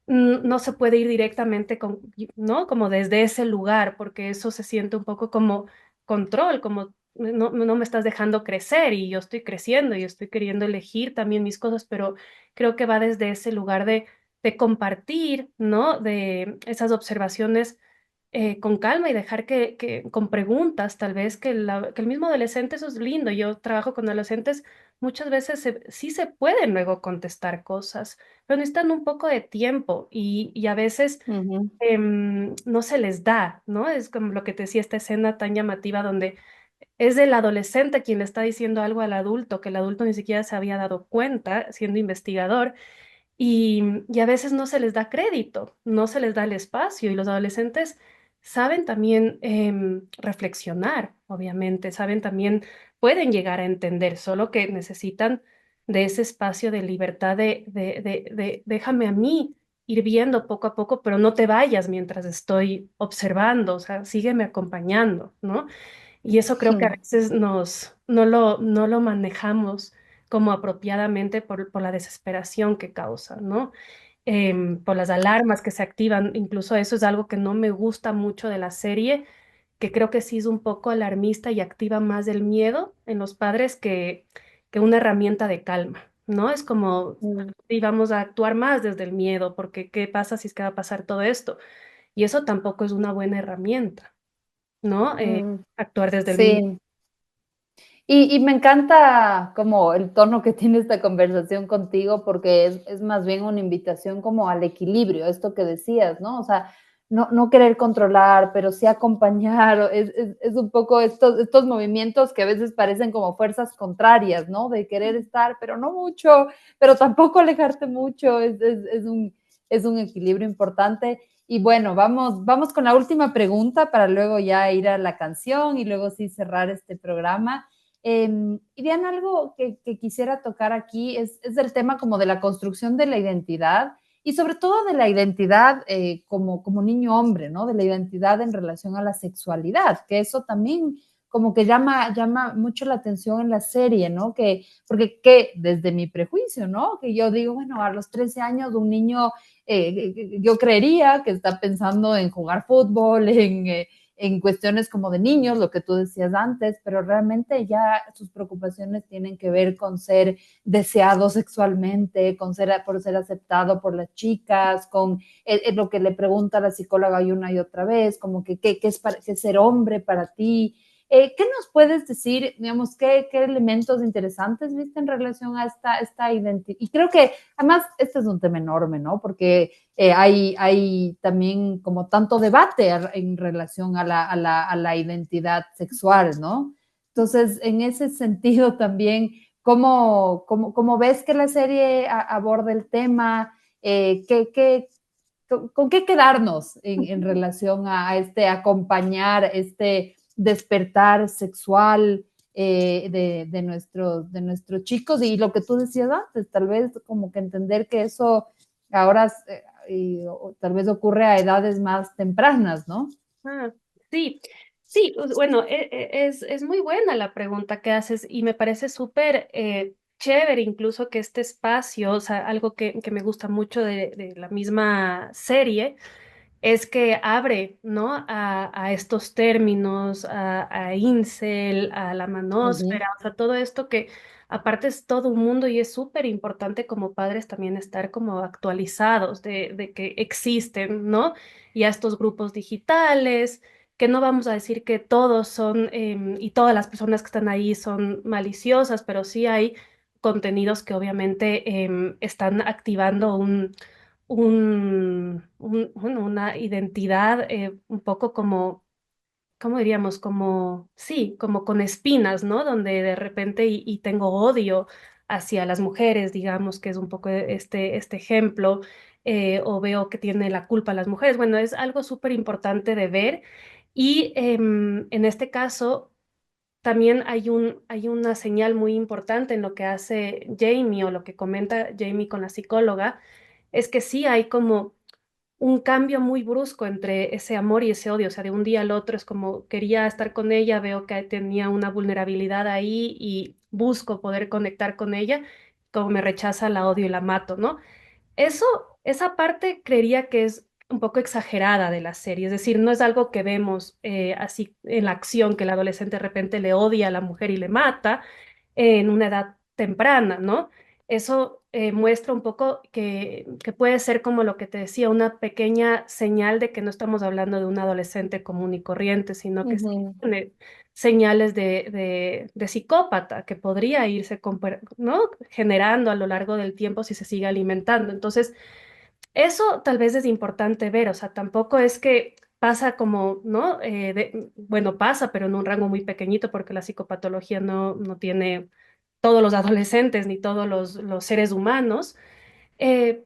Speaker 5: No se puede ir directamente con, ¿no? Como desde ese lugar, porque eso se siente un poco como control, como no me estás dejando crecer y yo estoy creciendo y estoy queriendo elegir también mis cosas, pero creo que va desde ese lugar de compartir, ¿no? De esas observaciones con calma y dejar con preguntas, tal vez que el mismo adolescente, eso es lindo. Yo trabajo con adolescentes, muchas veces sí se pueden luego contestar cosas, pero necesitan un poco de tiempo y a veces
Speaker 4: Ujú.
Speaker 5: no se les da, ¿no? Es como lo que te decía, esta escena tan llamativa donde es el adolescente quien le está diciendo algo al adulto, que el adulto ni siquiera se había dado cuenta siendo investigador. Y a veces no se les da crédito, no se les da el espacio y los adolescentes saben también reflexionar, obviamente, saben también, pueden llegar a entender, solo que necesitan de ese espacio de libertad de déjame a mí ir viendo poco a poco, pero no te vayas mientras estoy observando, o sea, sígueme acompañando, ¿no? Y eso creo que a veces no lo manejamos como apropiadamente por la desesperación que causa, ¿no? Por las alarmas que se activan, incluso eso es algo que no me gusta mucho de la serie, que creo que sí es un poco alarmista y activa más el miedo en los padres que una herramienta de calma, ¿no? Es como,
Speaker 4: Mm,
Speaker 5: y vamos a actuar más desde el miedo, porque ¿qué pasa si es que va a pasar todo esto? Y eso tampoco es una buena herramienta, ¿no?
Speaker 4: mm,
Speaker 5: Actuar desde el miedo.
Speaker 4: sí. Y me encanta como el tono que tiene esta conversación contigo, porque es más bien una invitación como al equilibrio, esto que decías, ¿no? O sea, no querer controlar, pero sí acompañar, es un poco estos movimientos que a veces parecen como fuerzas contrarias, ¿no? De querer estar, pero no mucho, pero tampoco alejarte mucho, es un equilibrio importante. Y bueno, vamos con la última pregunta para luego ya ir a la canción y luego sí cerrar este programa. Y Diana, algo que quisiera tocar aquí es el tema como de la construcción de la identidad y sobre todo de la identidad como niño hombre, ¿no? De la identidad en relación a la sexualidad, que eso también como que llama mucho la atención en la serie, ¿no? Porque que desde mi prejuicio, ¿no? Que yo digo, bueno, a los 13 años un niño, yo creería que está pensando en jugar fútbol, en cuestiones como de niños, lo que tú decías antes, pero realmente ya sus preocupaciones tienen que ver con ser deseado sexualmente, por ser aceptado por las chicas, con lo que le pregunta la psicóloga una y otra vez, como que qué es ser hombre para ti. ¿Qué nos puedes decir, digamos, qué elementos interesantes viste en relación a esta identidad? Y creo que además este es un tema enorme, ¿no? Porque hay también como tanto debate en relación a la identidad sexual, ¿no? Entonces, en ese sentido también, ¿cómo ves que la serie aborda el tema? ¿Con qué quedarnos en relación a este acompañar, este despertar sexual de nuestros chicos? Y lo que tú decías antes, tal vez como que entender que eso ahora tal vez ocurre a edades más tempranas, ¿no?
Speaker 5: Ah, sí, sí, bueno, es muy buena la pregunta que haces y me parece súper chévere incluso que este espacio, o sea, algo que me gusta mucho de la misma serie, es que abre, ¿no? A estos términos, a incel, a la
Speaker 4: Uh -huh.
Speaker 5: manósfera, o sea, todo esto que aparte es todo un mundo y es súper importante como padres también estar como actualizados de que existen, ¿no? Y a estos grupos digitales, que no vamos a decir que todos son y todas las personas que están ahí son maliciosas, pero sí hay contenidos que obviamente están activando bueno, una identidad un poco como, ¿cómo diríamos? Como, sí, como con espinas, ¿no? Donde de repente y tengo odio hacia las mujeres, digamos, que es un poco este ejemplo, o veo que tiene la culpa las mujeres. Bueno, es algo súper importante de ver y en este caso... También hay una señal muy importante en lo que hace Jamie o lo que comenta Jamie con la psicóloga, es que sí hay como un cambio muy brusco entre ese amor y ese odio, o sea, de un día al otro es como quería estar con ella, veo que tenía una vulnerabilidad ahí y busco poder conectar con ella, como me rechaza, la odio y la mato, ¿no? Eso, esa parte creería que es un poco exagerada de la serie, es decir, no es algo que vemos así en la acción, que el adolescente de repente le odia a la mujer y le mata en una edad temprana, ¿no? Eso muestra un poco que puede ser como lo que te decía, una pequeña señal de que no estamos hablando de un adolescente común y corriente, sino que sí
Speaker 4: Ujú,
Speaker 5: tiene señales de psicópata que podría irse, ¿no? generando a lo largo del tiempo si se sigue alimentando. Entonces, eso tal vez es importante ver, o sea, tampoco es que pasa como, ¿no? Bueno, pasa, pero en un rango muy pequeñito porque la psicopatología no tiene todos los adolescentes ni todos los seres humanos,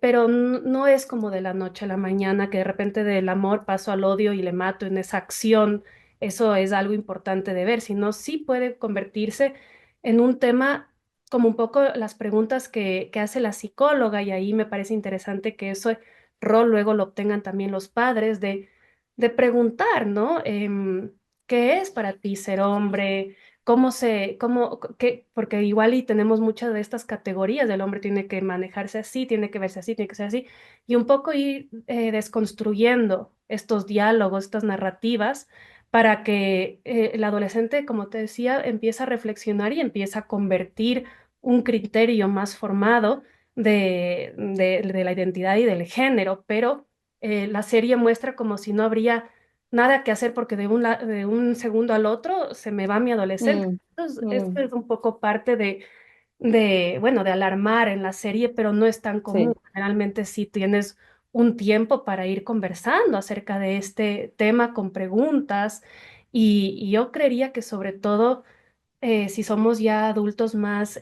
Speaker 5: pero no es como de la noche a la mañana que de repente del amor paso al odio y le mato en esa acción. Eso es algo importante de ver, sino sí puede convertirse en un tema como un poco las preguntas que hace la psicóloga, y ahí me parece interesante que ese rol luego lo obtengan también los padres de preguntar, ¿no? ¿Qué es para ti ser hombre? Porque igual y tenemos muchas de estas categorías, el hombre tiene que manejarse así, tiene que verse así, tiene que ser así, y un poco ir desconstruyendo estos diálogos, estas narrativas, para que el adolescente, como te decía, empiece a reflexionar y empiece a convertir un criterio más formado de la identidad y del género, pero la serie muestra como si no habría nada que hacer porque de un segundo al otro se me va mi adolescente.
Speaker 4: mm,
Speaker 5: Entonces, esto
Speaker 4: mm,
Speaker 5: es un poco parte bueno, de alarmar en la serie, pero no es tan común.
Speaker 4: sí.
Speaker 5: Generalmente sí tienes un tiempo para ir conversando acerca de este tema con preguntas, y yo creería que sobre todo si somos ya adultos más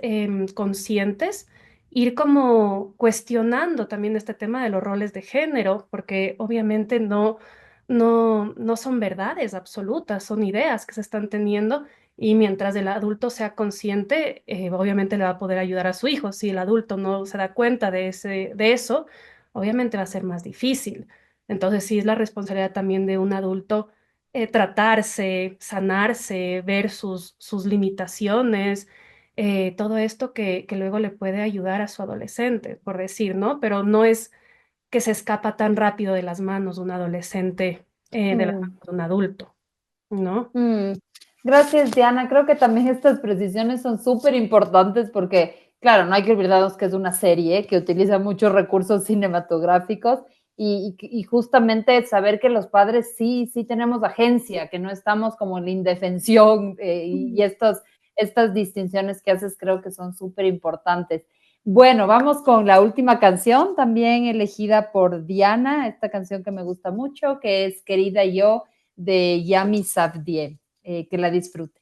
Speaker 5: conscientes, ir como cuestionando también este tema de los roles de género, porque obviamente no son verdades absolutas, son ideas que se están teniendo, y mientras el adulto sea consciente, obviamente le va a poder ayudar a su hijo. Si el adulto no se da cuenta de eso, obviamente va a ser más difícil. Entonces sí es la responsabilidad también de un adulto tratarse, sanarse, ver sus limitaciones, todo esto que luego le puede ayudar a su adolescente, por decir, ¿no? Pero no es que se escapa tan rápido de las manos de un adolescente, de las
Speaker 4: Mm.
Speaker 5: manos de un adulto, ¿no?
Speaker 4: Mm, Gracias, Diana. Creo que también estas precisiones son súper importantes porque, claro, no hay que olvidarnos que es una serie que utiliza muchos recursos cinematográficos y justamente saber que los padres sí tenemos agencia, que no estamos como en la indefensión y estas distinciones que haces creo que son súper importantes. Bueno, vamos con la última canción, también elegida por Diana, esta canción que me gusta mucho, que es Querida Yo de Yami Savdie. Que la disfrute.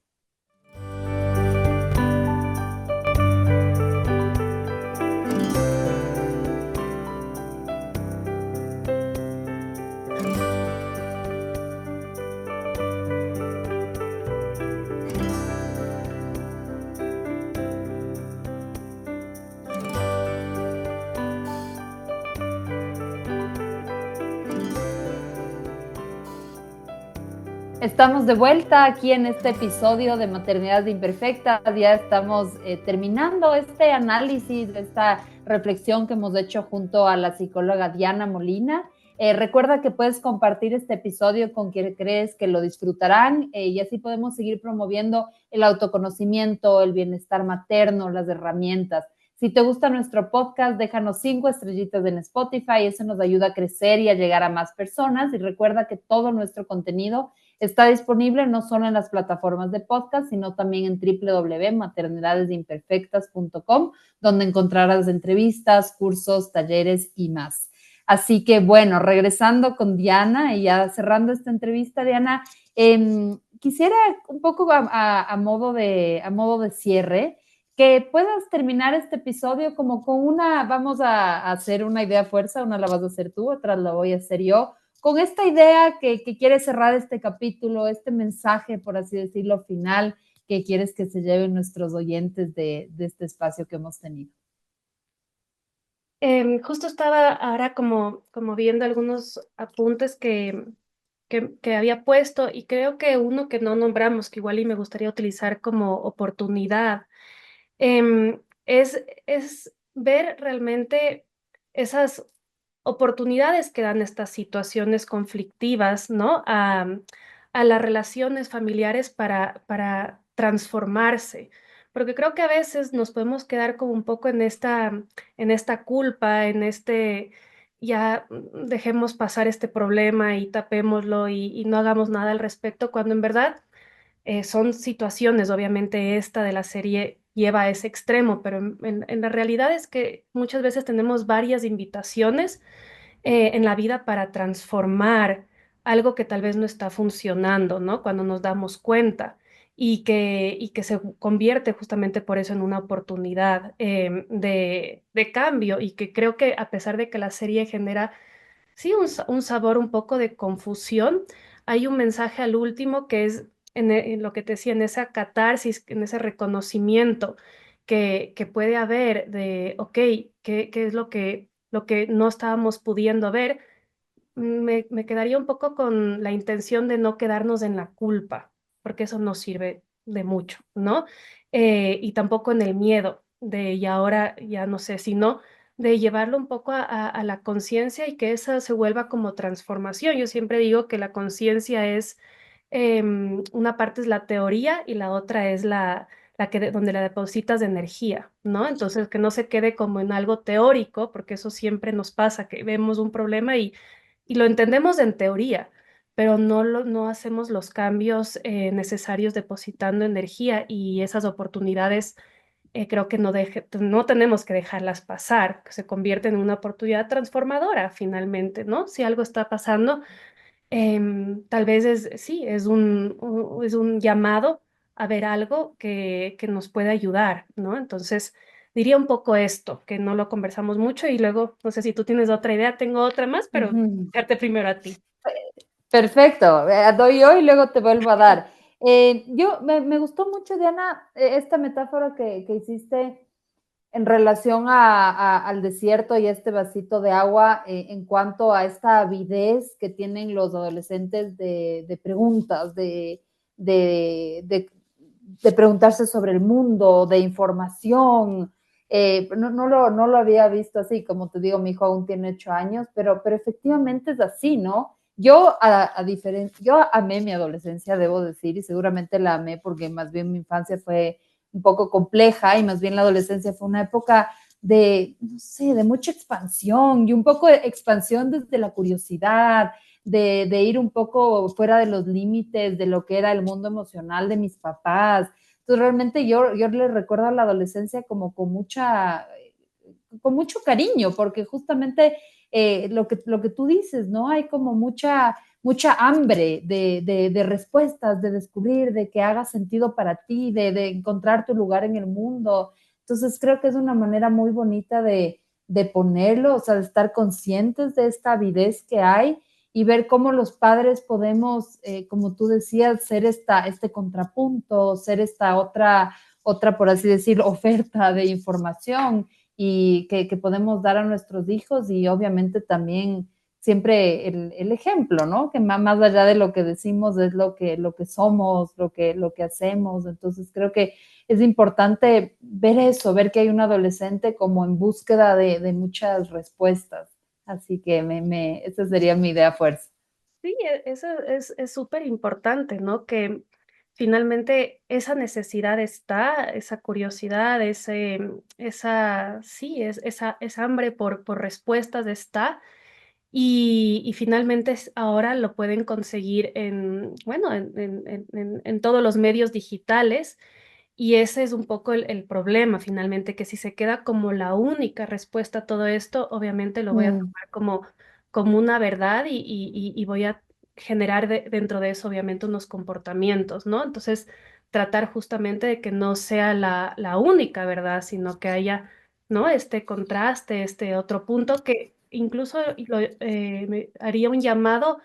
Speaker 4: Estamos de vuelta aquí en este episodio de Maternidad Imperfecta. Ya estamos terminando este análisis, esta reflexión que hemos hecho junto a la psicóloga Diana Molina. Recuerda que puedes compartir este episodio con quien crees que lo disfrutarán y así podemos seguir promoviendo el autoconocimiento, el bienestar materno, las herramientas. Si te gusta nuestro podcast, déjanos 5 estrellitas en Spotify. Eso nos ayuda a crecer y a llegar a más personas. Y recuerda que todo nuestro contenido está disponible no solo en las plataformas de podcast, sino también en www.maternidadesimperfectas.com, donde encontrarás entrevistas, cursos, talleres y más. Así que bueno, regresando con Diana y ya cerrando esta entrevista, Diana, quisiera un poco a modo de cierre que puedas terminar este episodio como con vamos a hacer una idea fuerza, una la vas a hacer tú, otra la voy a hacer yo, con esta idea que quieres cerrar este capítulo, este mensaje, por así decirlo, final, que quieres que se lleven nuestros oyentes de este espacio que hemos tenido.
Speaker 5: Justo estaba ahora como viendo algunos apuntes que había puesto, y creo que uno que no nombramos, que igual y me gustaría utilizar como oportunidad, es ver realmente esas oportunidades que dan estas situaciones conflictivas, ¿no? A las relaciones familiares para transformarse. Porque creo que a veces nos podemos quedar como un poco en esta culpa, en este, ya dejemos pasar este problema y tapémoslo y no hagamos nada al respecto, cuando en verdad son situaciones, obviamente esta de la serie lleva a ese extremo, pero en la realidad es que muchas veces tenemos varias invitaciones en la vida para transformar algo que tal vez no está funcionando, ¿no? Cuando nos damos cuenta y que se convierte justamente por eso en una oportunidad de cambio y que creo que a pesar de que la serie genera, sí, un sabor un poco de confusión, hay un mensaje al último que es en lo que te decía, en esa catarsis, en ese reconocimiento que puede haber de, ok, ¿qué es lo que no estábamos pudiendo ver? Me quedaría un poco con la intención de no quedarnos en la culpa, porque eso no sirve de mucho, ¿no? Y tampoco en el miedo de y ahora ya no sé, sino de llevarlo un poco a la conciencia y que esa se vuelva como transformación. Yo siempre digo que la conciencia es, una parte es la teoría y la otra es donde la depositas de energía, ¿no? Entonces, que no se quede como en algo teórico, porque eso siempre nos pasa, que vemos un problema y lo entendemos en teoría, pero no hacemos los cambios necesarios depositando energía y esas oportunidades creo que no tenemos que dejarlas pasar, que se convierten en una oportunidad transformadora finalmente, ¿no? Si algo está pasando, tal vez sí, es un llamado a ver algo que nos puede ayudar, ¿no? Entonces, diría un poco esto, que no lo conversamos mucho y luego, no sé si tú tienes otra idea, tengo otra más, pero
Speaker 4: Ujú.
Speaker 5: darte primero a ti.
Speaker 4: Perfecto, doy yo y luego te vuelvo a dar. Me gustó mucho, Diana, esta metáfora que hiciste en relación al desierto y a este vasito de agua, en cuanto a esta avidez que tienen los adolescentes de preguntas, de, de preguntarse sobre el mundo, de información. No lo había visto así, como te digo, mi hijo aún tiene 8 años, pero efectivamente es así, ¿no? Yo amé mi adolescencia, debo decir, y seguramente la amé porque más bien mi infancia fue un poco compleja y más bien la adolescencia fue una época de, no sé, de mucha expansión y un poco de expansión desde la curiosidad, de ir un poco fuera de los límites de lo que era el mundo emocional de mis papás. Entonces realmente yo les recuerdo a la adolescencia como con mucho cariño, porque justamente lo que tú dices, ¿no? Hay como mucha hambre de respuestas, de descubrir, de que haga sentido para ti, de encontrar tu lugar en el mundo. Entonces creo que es una manera muy bonita de ponerlo, o sea, de estar conscientes de esta avidez que hay y ver cómo los padres podemos, como tú decías, ser este contrapunto, ser esta otra, por así decir, oferta de información y que podemos dar a nuestros hijos y obviamente también siempre el ejemplo, ¿no? Que más allá de lo que decimos es lo que somos, lo que hacemos. Entonces creo que es importante ver eso, ver que hay un adolescente como en búsqueda de muchas respuestas. Así que esa sería mi idea fuerza.
Speaker 5: Sí, eso es súper importante, ¿no? Que finalmente esa necesidad está, esa curiosidad, sí, esa hambre por respuestas está. Y finalmente ahora lo pueden conseguir bueno, en todos los medios digitales. Y ese es un poco el problema, finalmente, que si se queda como la única respuesta a todo esto, obviamente lo voy a
Speaker 4: Mm.
Speaker 5: tomar como una verdad y voy a generar dentro de eso, obviamente, unos comportamientos, ¿no? Entonces, tratar justamente de que no sea la única verdad, sino que haya, ¿no? Este contraste, este otro punto que incluso me haría un llamado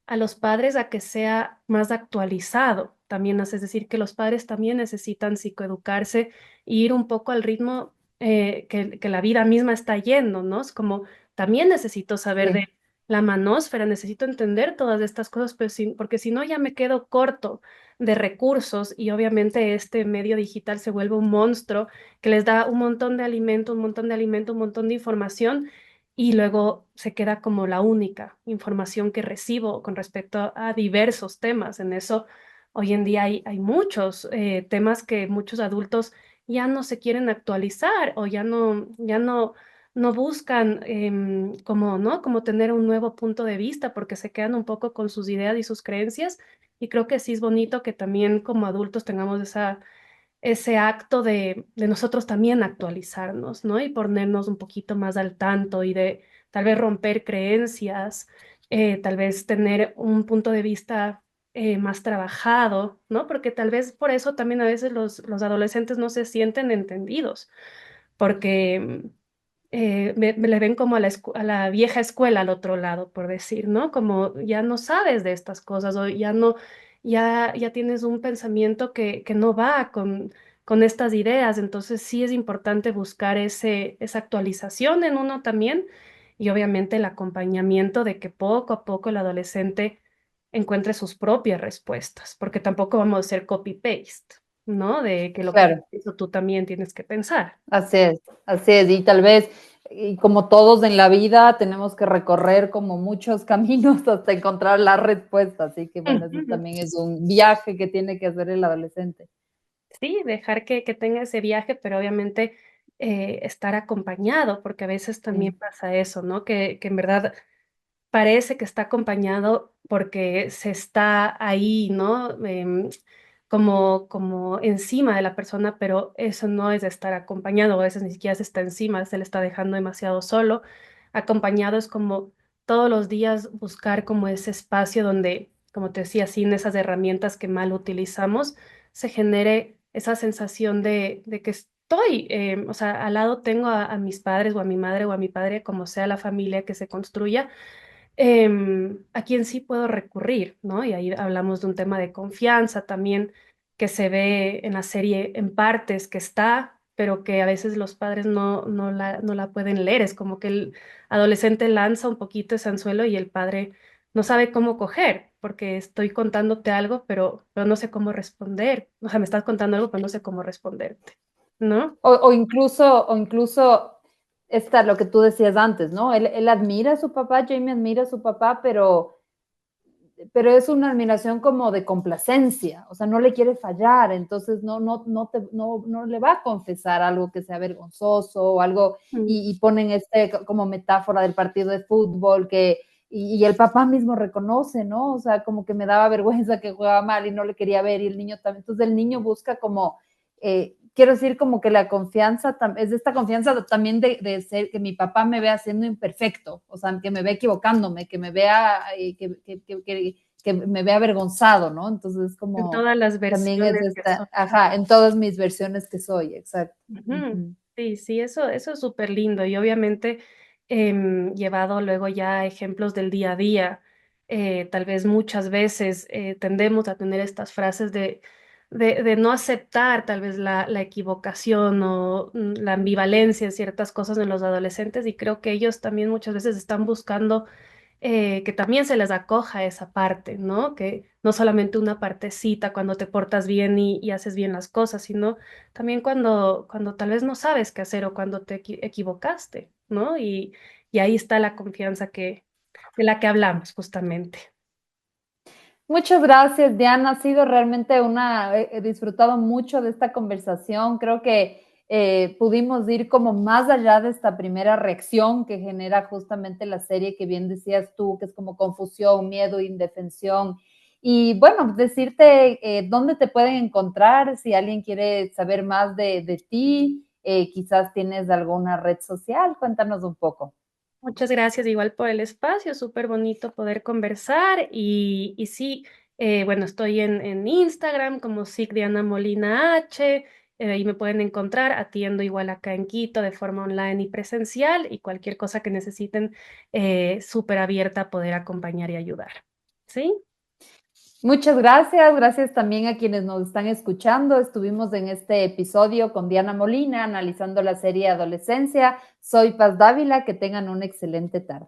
Speaker 5: a los padres a que sea más actualizado. También, es decir, que los padres también necesitan psicoeducarse e ir un poco al ritmo que la vida misma está yendo, ¿no? Es como también necesito saber de
Speaker 4: Sí.
Speaker 5: la manósfera, necesito entender todas estas cosas, pero porque si no ya me quedo corto de recursos y obviamente este medio digital se vuelve un monstruo que les da un montón de alimento, un montón de alimento, un montón de información y luego se queda como la única información que recibo con respecto a diversos temas. En eso, hoy en día hay muchos temas que muchos adultos ya no se quieren actualizar o no buscan como, ¿no? Como tener un nuevo punto de vista porque se quedan un poco con sus ideas y sus creencias. Y creo que sí es bonito que también como adultos tengamos ese acto de nosotros también actualizarnos, ¿no? Y ponernos un poquito más al tanto y de tal vez romper creencias, tal vez tener un punto de vista más trabajado, ¿no? Porque tal vez por eso también a veces los adolescentes no se sienten entendidos, porque me le ven como a la vieja escuela al otro lado, por decir, ¿no? Como ya no sabes de estas cosas o ya no, ya tienes un pensamiento que no va con estas ideas. Entonces sí es importante buscar esa actualización en uno también y obviamente el acompañamiento de que poco a poco el adolescente encuentre sus propias respuestas, porque tampoco vamos a hacer copy-paste, ¿no? De que lo que
Speaker 4: Claro.
Speaker 5: eso tú también tienes que pensar.
Speaker 4: Así es, así es. Y tal vez, y como todos en la vida, tenemos que recorrer como muchos caminos hasta encontrar la respuesta. Así que bueno, eso también es un viaje que tiene que hacer el adolescente.
Speaker 5: Sí, dejar que tenga ese viaje, pero obviamente estar acompañado, porque a veces también
Speaker 4: Sí,
Speaker 5: pasa eso, ¿no? Que en verdad parece que está acompañado porque se está ahí, ¿no? Como encima de la persona, pero eso no es estar acompañado, a veces ni siquiera se está encima, se le está dejando demasiado solo. Acompañado es como todos los días buscar como ese espacio donde, como te decía, sin esas herramientas que mal utilizamos, se genere esa sensación de que estoy, o sea, al lado tengo a mis padres o a mi madre o a mi padre, como sea la familia que se construya, a quien sí puedo recurrir, ¿no? Y ahí hablamos de un tema de confianza también que se ve en la serie en partes, que está, pero que a veces los padres no la pueden leer. Es como que el adolescente lanza un poquito ese anzuelo y el padre no sabe cómo coger, porque estoy contándote algo, pero no sé cómo responder. O sea, me estás contando algo, pero no sé cómo responderte, ¿no?
Speaker 4: o incluso está lo que tú decías antes, ¿no? Él admira a su papá, Jamie admira a su papá, pero es una admiración como de complacencia, o sea, no le quiere fallar, entonces no le va a confesar algo que sea vergonzoso o algo,
Speaker 5: Mm.
Speaker 4: y ponen como metáfora del partido de fútbol y el papá mismo reconoce, ¿no? O sea, como que me daba vergüenza que jugaba mal y no le quería ver, y el niño también, entonces el niño busca como, quiero decir, como que la confianza, es esta confianza también de ser, que mi papá me vea siendo imperfecto, o sea, que me vea equivocándome, que me vea, que me vea avergonzado, ¿no? Entonces,
Speaker 5: En
Speaker 4: como,
Speaker 5: todas las
Speaker 4: también es
Speaker 5: versiones que
Speaker 4: esta,
Speaker 5: son.
Speaker 4: ajá, en todas mis versiones que soy, exacto.
Speaker 5: Ujú.
Speaker 4: Ujú.
Speaker 5: Sí, sí, eso es súper lindo y obviamente llevado luego ya a ejemplos del día a día, tal vez muchas veces tendemos a tener estas frases de no aceptar tal vez la equivocación o la ambivalencia en ciertas cosas en los adolescentes y creo que ellos también muchas veces están buscando que también se les acoja esa parte, ¿no? Que no solamente una partecita cuando te portas bien y haces bien las cosas, sino también cuando tal vez no sabes qué hacer o cuando te equivocaste, ¿no? Y ahí está la confianza de la que hablamos justamente.
Speaker 4: Muchas gracias, Diana. Ha sido realmente he disfrutado mucho de esta conversación. Creo que pudimos ir como más allá de esta primera reacción que genera justamente la serie que bien decías tú, que es como confusión, miedo, indefensión. Y bueno, decirte dónde te pueden encontrar, si alguien quiere saber más de ti, quizás tienes alguna red social, cuéntanos un poco.
Speaker 5: Muchas gracias igual por el espacio, súper bonito poder conversar y sí, bueno, estoy en Instagram como SIC Diana Molina H, y me pueden encontrar, atiendo igual acá en Quito de forma online y presencial y cualquier cosa que necesiten, súper abierta a poder acompañar y ayudar. ¿Sí?
Speaker 4: Muchas gracias, gracias también a quienes nos están escuchando. Estuvimos en este episodio con Diana Molina analizando la serie Adolescencia. Soy Paz Dávila, que tengan una excelente tarde.